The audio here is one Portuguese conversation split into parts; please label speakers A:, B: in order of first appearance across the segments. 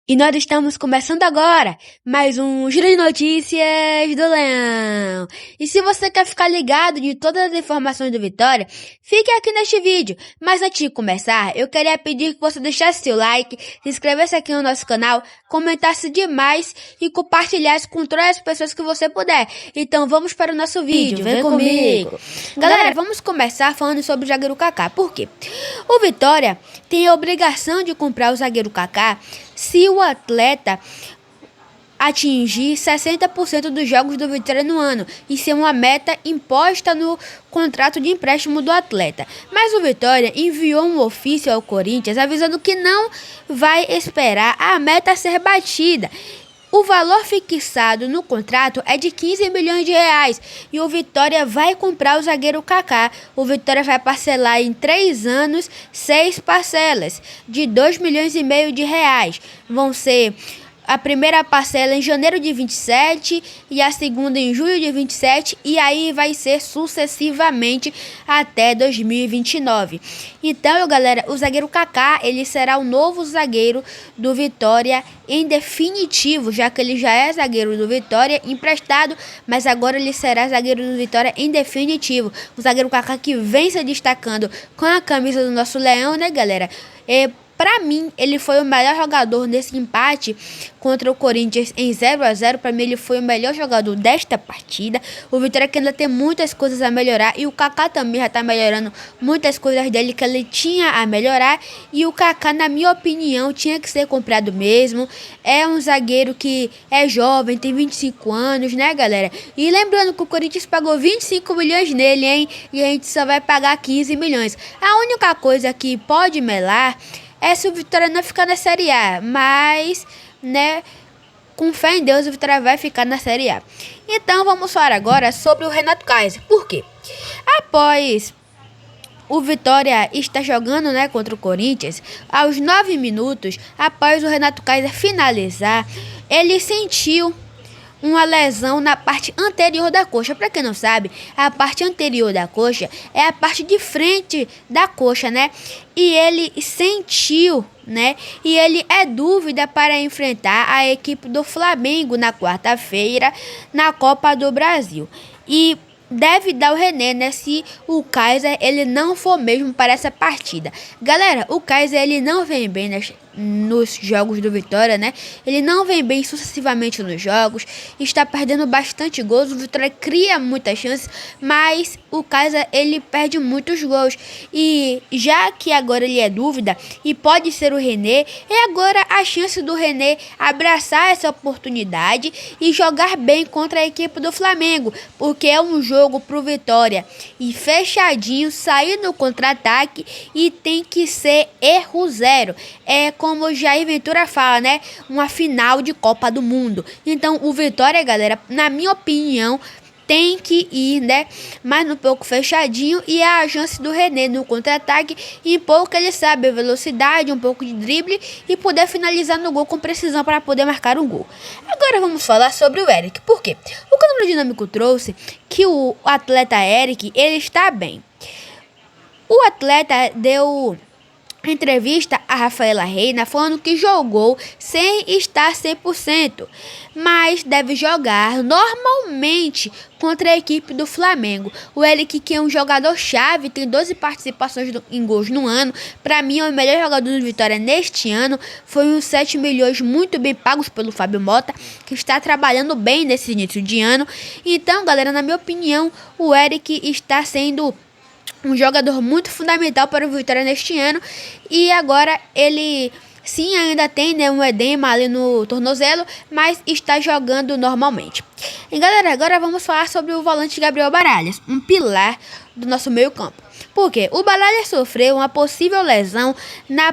A: E nós estamos começando agora mais um Giro de Notícias do Leão. E se você quer ficar ligado de todas as informações do Vitória, fique aqui neste vídeo. Mas antes de começar, eu queria pedir que você deixasse seu like, se inscrevesse aqui no nosso canal, comentasse demais e compartilhasse com todas as pessoas que você puder. Então vamos para o nosso vídeo, vem comigo. Galera, vamos começar falando sobre o zagueiro Kaká. Por quê? O Vitória tem a obrigação de comprar o zagueiro Kaká se o atleta atingir 60% dos jogos do Vitória no ano. Isso é uma meta imposta no contrato de empréstimo do atleta. Mas o Vitória enviou um ofício ao Corinthians avisando que não vai esperar a meta ser batida. O valor fixado no contrato é de 15 milhões de reais e o Vitória vai comprar o zagueiro Kaká. O Vitória vai parcelar em 3 anos 6 parcelas de 2 milhões e meio de reais. Vão ser a primeira parcela em janeiro de 27 e a segunda em julho de 27 e aí vai ser sucessivamente até 2029. Então, galera, o zagueiro Kaká, ele será o novo zagueiro do Vitória em definitivo, já que ele já é zagueiro do Vitória emprestado, mas agora ele será zagueiro do Vitória em definitivo. O zagueiro Kaká que vem se destacando com a camisa do nosso Leão, né, galera? Pra mim, ele foi o melhor jogador nesse empate contra o Corinthians em 0-0. Pra mim, ele foi o melhor jogador desta partida. O Vitória que ainda tem muitas coisas a melhorar. E o Kaká também já tá melhorando muitas coisas dele que ele tinha a melhorar. E o Kaká, na minha opinião, tinha que ser comprado mesmo. É um zagueiro que é jovem, tem 25 anos, né, galera? E lembrando que o Corinthians pagou 25 milhões nele, hein? E a gente só vai pagar 15 milhões. A única coisa que pode melar é se o Vitória não ficar na Série A, mas, né, com fé em Deus, o Vitória vai ficar na Série A. Então, vamos falar agora sobre o Renato Kaiser. Por quê? Após o Vitória estar jogando, né, contra o Corinthians, aos 9 minutos, após o Renato Kaiser finalizar, ele sentiu uma lesão na parte anterior da coxa. Para quem não sabe, a parte anterior da coxa é a parte de frente da coxa, né? E ele sentiu, né? E ele é dúvida para enfrentar a equipe do Flamengo na quarta-feira na Copa do Brasil. E deve dar o René, né, se o Kaiser ele não for mesmo para essa partida. Galera, o Kaiser ele não vem bem nos jogos do Vitória, né? Ele não vem bem sucessivamente nos jogos, está perdendo bastante gols. O Vitória cria muitas chances, mas o Kaiser ele perde muitos gols. E já que agora ele é dúvida e pode ser o René, é agora a chance do René abraçar essa oportunidade e jogar bem contra a equipe do Flamengo, porque é um jogo pro Vitória e fechadinho, sair no contra-ataque e tem que ser erro zero. É como o Jair Ventura fala, né? Uma final de Copa do Mundo. Então, o Vitória, galera, na minha opinião, tem que ir, né, mais um pouco fechadinho e a chance do René no contra-ataque e pouco ele sabe, velocidade, um pouco de drible e poder finalizar no gol com precisão para poder marcar um gol. Agora vamos falar sobre o Eric. Por quê? O Câmara Dinâmico trouxe que o atleta Eric, ele está bem. O atleta deu entrevista a Rafaela Reina falando que jogou sem estar 100%, mas deve jogar normalmente contra a equipe do Flamengo. O Eric, que é um jogador-chave, tem 12 participações em gols no ano. Para mim, é o melhor jogador do Vitória neste ano. Foi uns 7 milhões muito bem pagos pelo Fábio Mota, que está trabalhando bem nesse início de ano. Então, galera, na minha opinião, o Eric está sendo um jogador muito fundamental para o Vitória neste ano. E agora ele sim ainda tem, né, um edema ali no tornozelo, mas está jogando normalmente. E galera, agora vamos falar sobre o volante Gabriel Baralhas, um pilar do nosso meio campo. Porque o Baralhas sofreu uma possível lesão na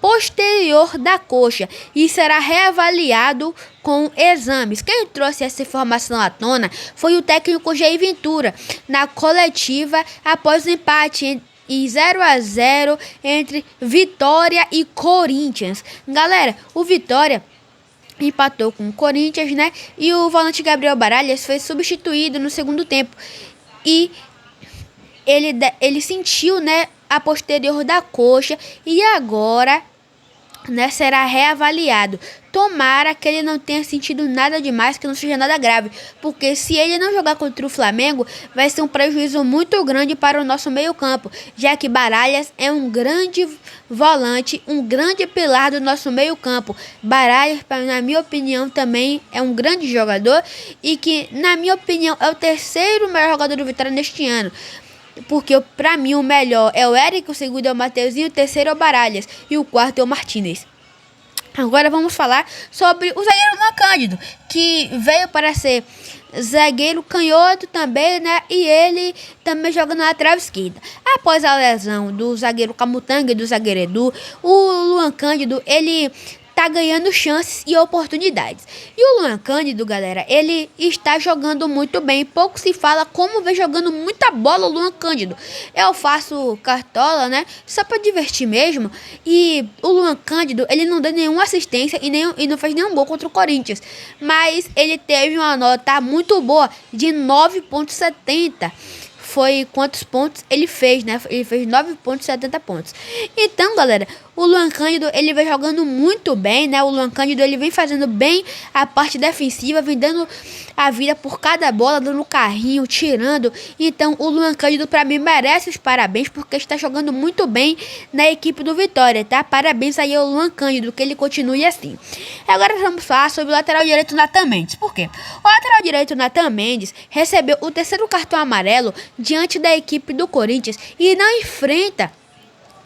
A: posterior da coxa e será reavaliado com exames. Quem trouxe essa informação à tona foi o técnico Jair Ventura na coletiva após o empate em 0-0 entre Vitória e Corinthians. Galera, o Vitória empatou com o Corinthians, né? E o volante Gabriel Baralhas foi substituído no segundo tempo. E ele sentiu, né, a posterior da coxa e agora né, será reavaliado. Tomara que ele não tenha sentido nada demais, que não seja nada grave, porque se ele não jogar contra o Flamengo, vai ser um prejuízo muito grande para o nosso meio-campo, já que Baralhas é um grande volante, um grande pilar do nosso meio-campo. Baralhas, na minha opinião, também é um grande jogador e que, na minha opinião, é o terceiro melhor jogador do Vitória neste ano. Porque pra mim o melhor é o Eric, o segundo é o Mateuzinho, o terceiro é o Baralhas e o quarto é o Martinez. Agora vamos falar sobre o zagueiro Luan Cândido, que veio para ser zagueiro canhoto também, né? E ele também joga na lateral esquerda. Após a lesão do zagueiro Camutanga e do zagueiro Edu, o Luan Cândido, ele tá ganhando chances e oportunidades. E o Luan Cândido, galera, ele está jogando muito bem. Pouco se fala como vem jogando muita bola o Luan Cândido. Eu faço cartola, né? Só pra divertir mesmo. E o Luan Cândido, ele não deu nenhuma assistência e não fez nenhum gol contra o Corinthians. Mas ele teve uma nota muito boa de 9,70. Foi quantos pontos ele fez, né? Ele fez 9,70 pontos. Então, galera, o Luan Cândido, ele vem jogando muito bem, né? O Luan Cândido, ele vem fazendo bem a parte defensiva, vem dando a vida por cada bola, dando carrinho, tirando. Então, o Luan Cândido, pra mim, merece os parabéns, porque está jogando muito bem na equipe do Vitória, tá? Parabéns aí ao Luan Cândido, que ele continue assim. Agora vamos falar sobre o lateral direito Nathan Mendes. Por quê? O lateral direito Nathan Mendes recebeu o terceiro cartão amarelo diante da equipe do Corinthians e não enfrenta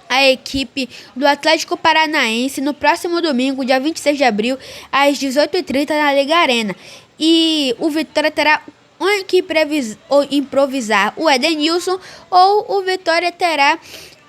A: a equipe do Atlético Paranaense no próximo domingo, dia 26 de abril, às 18h30 na Liga Arena. E o Vitória terá que improvisar o Edenilson, ou o Vitória terá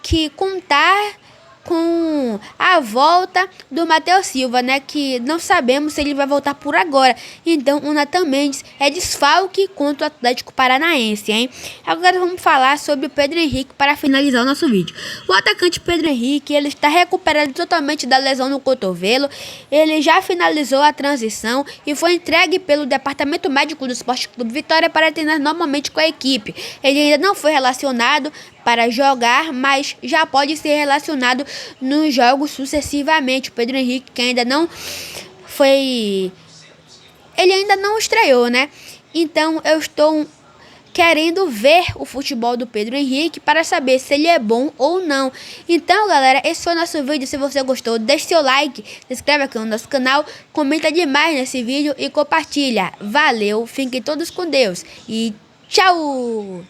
A: que contar com a volta do Matheus Silva, né? Que não sabemos se ele vai voltar por agora. Então o Nathan Mendes é desfalque contra o Atlético Paranaense, hein? Agora vamos falar sobre o Pedro Henrique para finalizar o nosso vídeo. O atacante Pedro Henrique, ele está recuperado totalmente da lesão no cotovelo. Ele já finalizou a transição e foi entregue pelo Departamento Médico do Esporte Clube Vitória para treinar normalmente com a equipe. Ele ainda não foi relacionado para jogar, mas já pode ser relacionado nos jogos sucessivamente. O Pedro Henrique, que ainda não foi... ele ainda não estreou, né? Então eu estou querendo ver o futebol do Pedro Henrique para saber se ele é bom ou não. Então, galera, esse foi o nosso vídeo. Se você gostou, deixe seu like, se inscreve aqui no nosso canal, comenta demais nesse vídeo e compartilha. Valeu, fiquem todos com Deus e tchau!